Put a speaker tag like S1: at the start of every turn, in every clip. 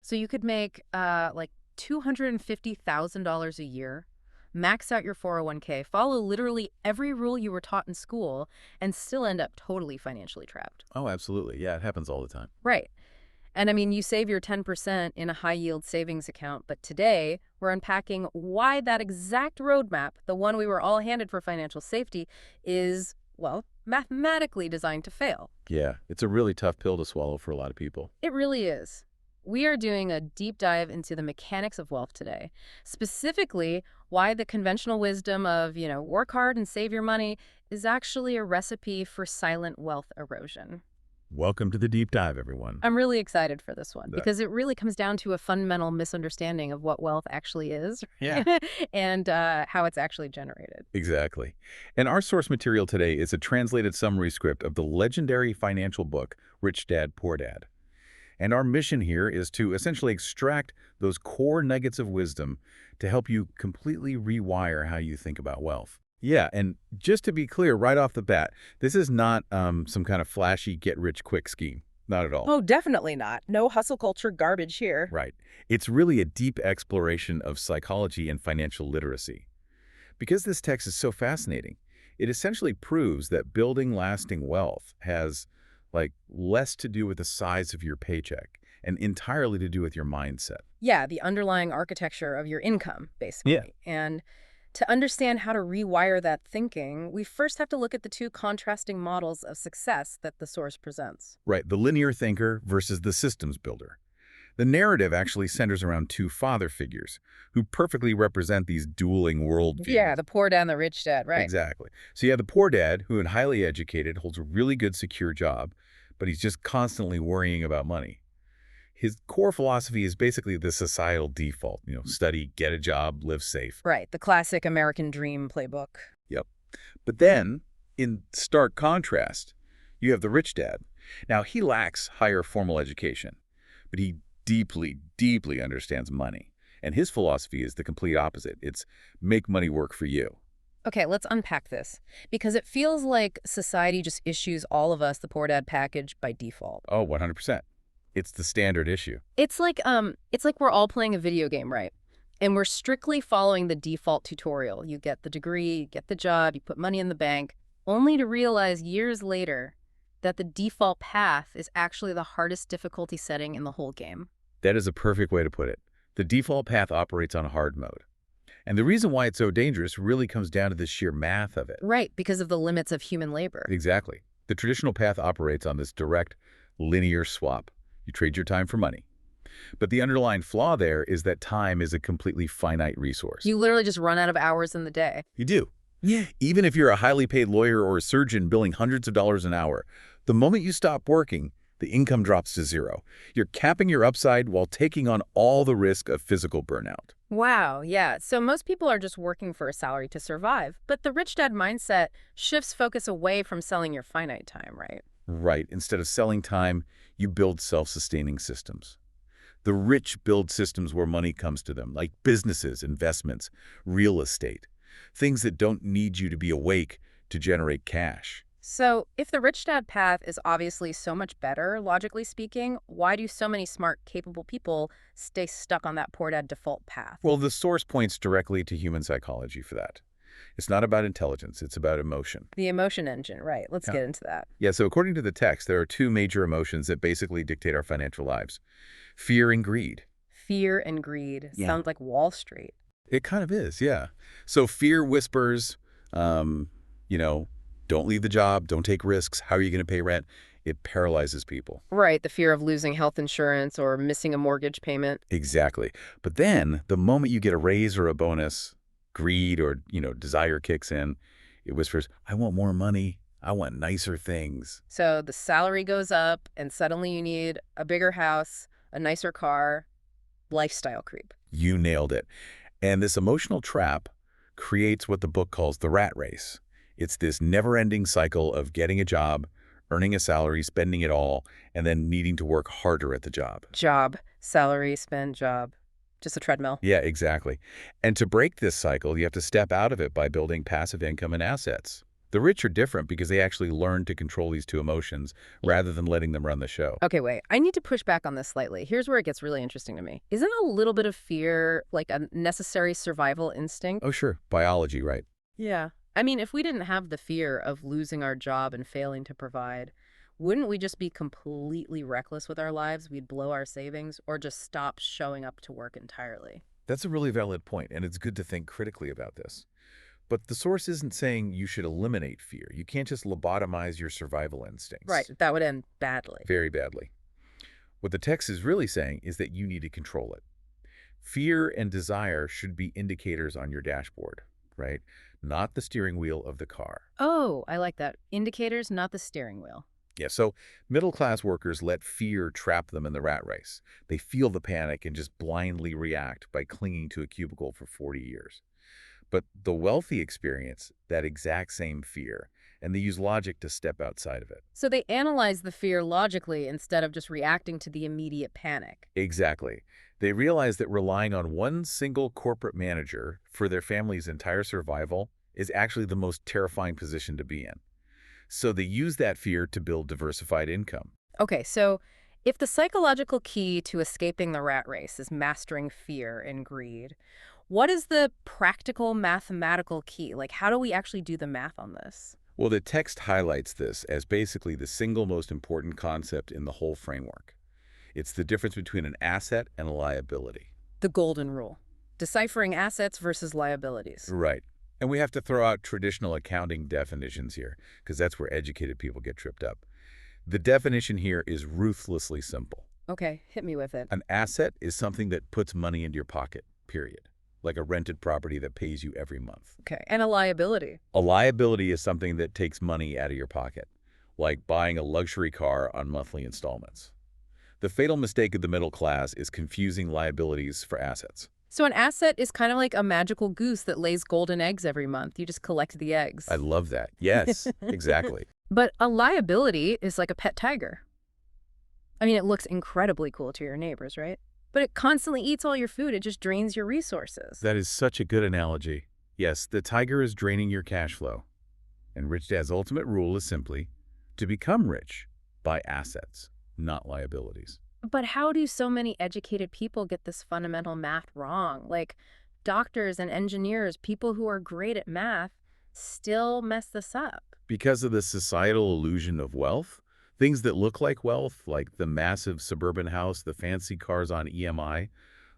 S1: So you could make like $250,000 a year, max out your 401k, follow literally every rule you were taught in school, and still end up totally financially trapped.
S2: Oh, absolutely. Yeah, it happens all the time.
S1: Right. And I mean, you save your 10% in a high yield savings account, but today we're unpacking why that exact roadmap, the one we were all handed for financial safety, is, well, mathematically designed to fail.
S2: Yeah, it's a really tough pill to swallow for a lot of people.
S1: It really is. We are doing a deep dive into the mechanics of wealth today, specifically why the conventional wisdom of, work hard and save your money is actually a recipe for silent wealth erosion.
S2: Welcome to the deep dive, everyone.
S1: I'm really excited for this one
S2: The-
S1: because it really comes down to a fundamental misunderstanding of what wealth actually is
S2: Yeah.
S1: and how it's actually generated.
S2: Exactly. And our source material today is a translated summary script of the legendary financial book, Rich Dad, Poor Dad. And our mission here is to essentially extract those core nuggets of wisdom to help you completely rewire how you think about wealth. Yeah, and just to be clear right off the bat, this is not some kind of flashy get-rich-quick scheme. Not at all.
S3: Oh, definitely not. No hustle culture garbage here.
S2: Right. It's really a deep exploration of psychology and financial literacy. Because this text is so fascinating, it essentially proves that building lasting wealth has, less to do with the size of your paycheck and entirely to do with your mindset.
S1: Yeah, the underlying architecture of your income, basically.
S2: Yeah.
S1: And to understand how to rewire that thinking, we first have to look at the two contrasting models of success that the source presents.
S2: Right, the linear thinker versus the systems builder. The narrative actually centers around two father figures who perfectly represent these dueling worldviews.
S1: Yeah, the poor dad and the rich dad, right.
S2: Exactly. So you have the poor dad, who is highly educated, holds a really good, secure job, but he's just constantly worrying about money. His core philosophy is basically the societal default, study, get a job, live safe.
S1: Right, the classic American dream playbook.
S2: Yep. But then, in stark contrast, you have the rich dad. Now, he lacks higher formal education, but he deeply, deeply understands money. And his philosophy is the complete opposite. It's make money work for you.
S1: Okay, let's unpack this, because it feels like society just issues all of us the poor dad package by default.
S2: Oh, 100%. It's the standard issue.
S1: It's like we're all playing a video game, right? And we're strictly following the default tutorial. You get the degree, you get the job, you put money in the bank, only to realize years later that the default path is actually the hardest difficulty setting in the whole game.
S2: That is a perfect way to put it. The default path operates on hard mode. And the reason why it's so dangerous really comes down to the sheer math of it.
S1: Right, because of the limits of human labor.
S2: Exactly. The traditional path operates on this direct, linear swap. You trade your time for money. But the underlying flaw there is that time is a completely finite resource.
S1: You literally just run out of hours in the day.
S2: You do. Yeah. Even if you're a highly paid lawyer or a surgeon billing hundreds of dollars an hour, the moment you stop working, the income drops to zero. You're capping your upside while taking on all the risk of physical burnout.
S1: Wow, yeah. So most people are just working for a salary to survive. But the rich dad mindset shifts focus away from selling your finite time, right?
S2: Right. Instead of selling time, you build self-sustaining systems. The rich build systems where money comes to them, like businesses, investments, real estate, things that don't need you to be awake to generate cash.
S1: So if the rich dad path is obviously so much better, logically speaking, why do so many smart, capable people stay stuck on that poor dad default path?
S2: Well, the source points directly to human psychology for that. It's not about intelligence, it's about emotion.
S1: The emotion engine, right. Let's
S2: Yeah.
S1: get into that.
S2: Yeah, so according to the text, there are two major emotions that basically dictate our financial lives: fear and greed.
S1: Fear and greed.
S2: Yeah.
S1: Sounds like Wall Street.
S2: It kind of is, yeah. So fear whispers, don't leave the job, don't take risks, how are you going to pay rent? It paralyzes people.
S1: Right, the fear of losing health insurance or missing a mortgage payment.
S2: Exactly. But then the moment you get a raise or a bonus, greed or, desire kicks in. It whispers, I want more money. I want nicer things.
S1: So the salary goes up and suddenly you need a bigger house, a nicer car, lifestyle creep.
S2: You nailed it. And this emotional trap creates what the book calls the rat race. It's this never-ending cycle of getting a job, earning a salary, spending it all, and then needing to work harder at the job.
S1: Job, salary, spend, job. Just a treadmill.
S2: Yeah, exactly. And to break this cycle, you have to step out of it by building passive income and assets. The rich are different because they actually learn to control these two emotions rather than letting them run the show.
S1: Okay, wait. I need to push back on this slightly. Here's where it gets really interesting to me. Isn't a little bit of fear like a necessary survival instinct?
S2: Oh, sure. Biology, right?
S1: Yeah. I mean, if we didn't have the fear of losing our job and failing to provide, wouldn't we just be completely reckless with our lives? We'd blow our savings or just stop showing up to work entirely.
S2: That's a really valid point, and it's good to think critically about this. But the source isn't saying you should eliminate fear. You can't just lobotomize your survival instincts.
S1: Right. That would end badly.
S2: Very badly. What the text is really saying is that you need to control it. Fear and desire should be indicators on your dashboard, right? Not the steering wheel of the car.
S1: Oh, I like that. Indicators, not the steering wheel.
S2: Yeah, so middle-class workers let fear trap them in the rat race. They feel the panic and just blindly react by clinging to a cubicle for 40 years. But the wealthy experience that exact same fear, and they use logic to step outside of it.
S1: So they analyze the fear logically instead of just reacting to the immediate panic.
S2: Exactly. They realize that relying on one single corporate manager for their family's entire survival is actually the most terrifying position to be in. So they use that fear to build diversified income.
S1: Okay, so if the psychological key to escaping the rat race is mastering fear and greed, what is the practical mathematical key? Like, how do we actually do the math on this?
S2: Well, the text highlights this as basically the single most important concept in the whole framework. It's the difference between an asset and a liability.
S1: The golden rule. Deciphering assets versus liabilities.
S2: Right. And we have to throw out traditional accounting definitions here, because that's where educated people get tripped up. The definition here is ruthlessly simple.
S1: Okay, hit me with it.
S2: An asset is something that puts money into your pocket, period. Like a rented property that pays you every month.
S1: Okay, and a liability.
S2: A liability is something that takes money out of your pocket, like buying a luxury car on monthly installments. The fatal mistake of the middle class is confusing liabilities for assets.
S1: So an asset is kind of like a magical goose that lays golden eggs every month. You just collect the eggs.
S2: I love that. Yes, exactly.
S1: But a liability is like a pet tiger. I mean, it looks incredibly cool to your neighbors, right? But it constantly eats all your food. It just drains your resources.
S2: That is such a good analogy. Yes, the tiger is draining your cash flow. And Rich Dad's ultimate rule is simply to become rich by assets, not liabilities.
S1: But how do so many educated people get this fundamental math wrong? Like doctors and engineers, people who are great at math, still mess this up.
S2: Because of the societal illusion of wealth, things that look like wealth, like the massive suburban house, the fancy cars on EMI,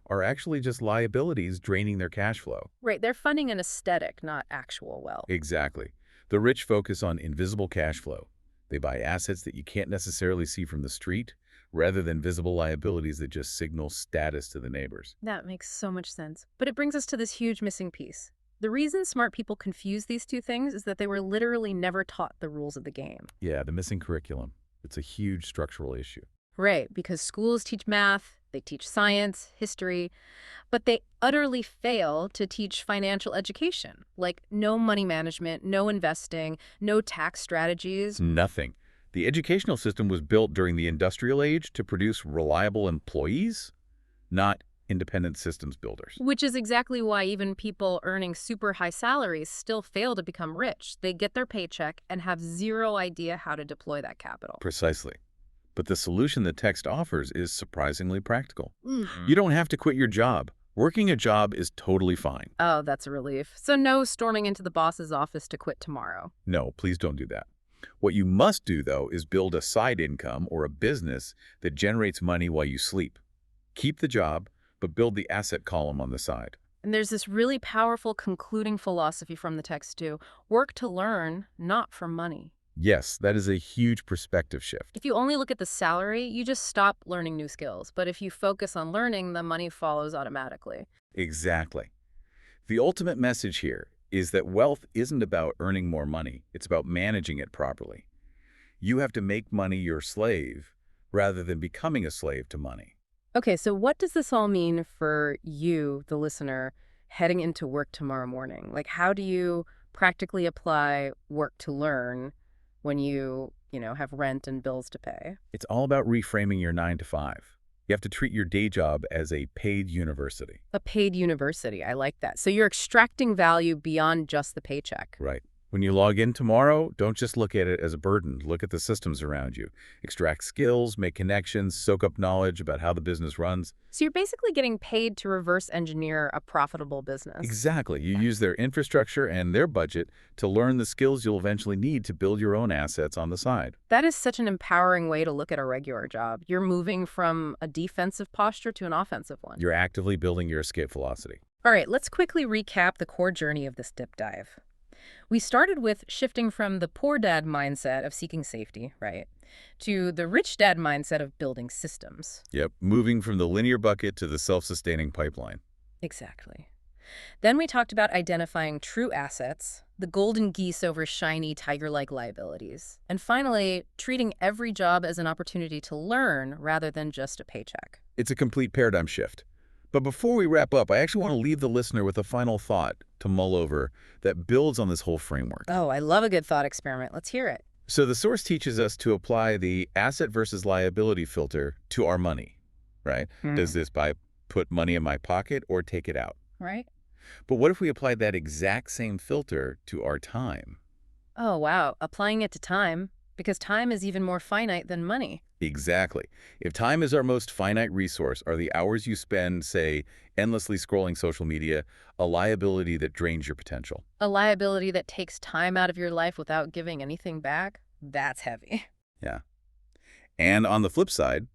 S2: are actually just liabilities draining their cash flow.
S1: Right, they're funding an aesthetic, not actual wealth.
S2: Exactly. The rich focus on invisible cash flow. They buy assets that you can't necessarily see from the street, rather than visible liabilities that just signal status to the neighbors.
S1: That makes so much sense. But it brings us to this huge missing piece. The reason smart people confuse these two things is that they were literally never taught the rules of the game.
S2: Yeah, the missing curriculum. It's a huge structural issue.
S1: Right, because schools teach math, they teach science, history, but they utterly fail to teach financial education. Like no money management, no investing, no tax strategies.
S2: Nothing. The educational system was built during the industrial age to produce reliable employees, not independent systems builders.
S1: Which is exactly why even people earning super high salaries still fail to become rich. They get their paycheck and have zero idea how to deploy that capital.
S2: Precisely. But the solution the text offers is surprisingly practical. You don't have to quit your job. Working a job is totally fine.
S1: Oh, that's a relief. So no storming into the boss's office to quit tomorrow.
S2: No, please don't do that. What you must do, though, is build a side income or a business that generates money while you sleep. Keep the job, but build the asset column on the side.
S1: And there's this really powerful concluding philosophy from the text too. Work to learn, not for money.
S2: Yes, that is a huge perspective shift.
S1: If you only look at the salary, you just stop learning new skills. But if you focus on learning, the money follows automatically.
S2: Exactly. The ultimate message here is that wealth isn't about earning more money. It's about managing it properly. You have to make money your slave rather than becoming a slave to money.
S1: Okay, so what does this all mean for you, the listener, heading into work tomorrow morning? Like, how do you practically apply work to learn when you have rent and bills to pay?
S2: It's all about reframing your 9 to 5. You have to treat your day job as a paid university.
S1: A paid university, I like that. So you're extracting value beyond just the paycheck.
S2: Right. When you log in tomorrow, don't just look at it as a burden. Look at the systems around you. Extract skills, make connections, soak up knowledge about how the business runs.
S1: So you're basically getting paid to reverse engineer a profitable business.
S2: Exactly. You use their infrastructure and their budget to learn the skills you'll eventually need to build your own assets on the side.
S1: That is such an empowering way to look at a regular job. You're moving from a defensive posture to an offensive one.
S2: You're actively building your escape velocity.
S1: All right, let's quickly recap the core journey of this dip dive. We started with shifting from the poor dad mindset of seeking safety, right, to the rich dad mindset of building systems.
S2: Yep, moving from the linear bucket to the self-sustaining pipeline.
S1: Exactly. Then we talked about identifying true assets, the golden geese over shiny tiger-like liabilities, and finally, treating every job as an opportunity to learn rather than just a paycheck.
S2: It's a complete paradigm shift. But before we wrap up, I actually want to leave the listener with a final thought to mull over that builds on this whole framework.
S1: Oh, I love a good thought experiment. Let's hear it.
S2: So the source teaches us to apply the asset versus liability filter to our money, right? Does this buy put money in my pocket or take it out?
S1: Right?
S2: But what if we applied that exact same filter to our time?
S1: Oh, wow. Applying it to time, because time is even more finite than money.
S2: Exactly. If time is our most finite resource, are the hours you spend, say, endlessly scrolling social media, a liability that drains your potential?
S1: A liability that takes time out of your life without giving anything back? That's heavy.
S2: Yeah. And on the flip side,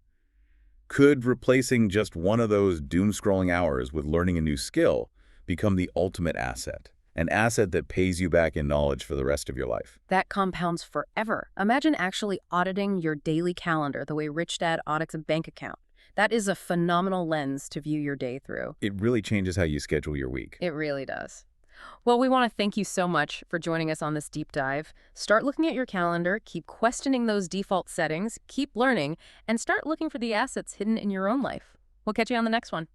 S2: could replacing just one of those doom-scrolling hours with learning a new skill become the ultimate asset? An asset that pays you back in knowledge for the rest of your life.
S1: That compounds forever. Imagine actually auditing your daily calendar the way Rich Dad audits a bank account. That is a phenomenal lens to view your day through.
S2: It really changes how you schedule your week.
S1: It really does. Well, we want to thank you so much for joining us on this deep dive. Start looking at your calendar, keep questioning those default settings, keep learning, and start looking for the assets hidden in your own life. We'll catch you on the next one.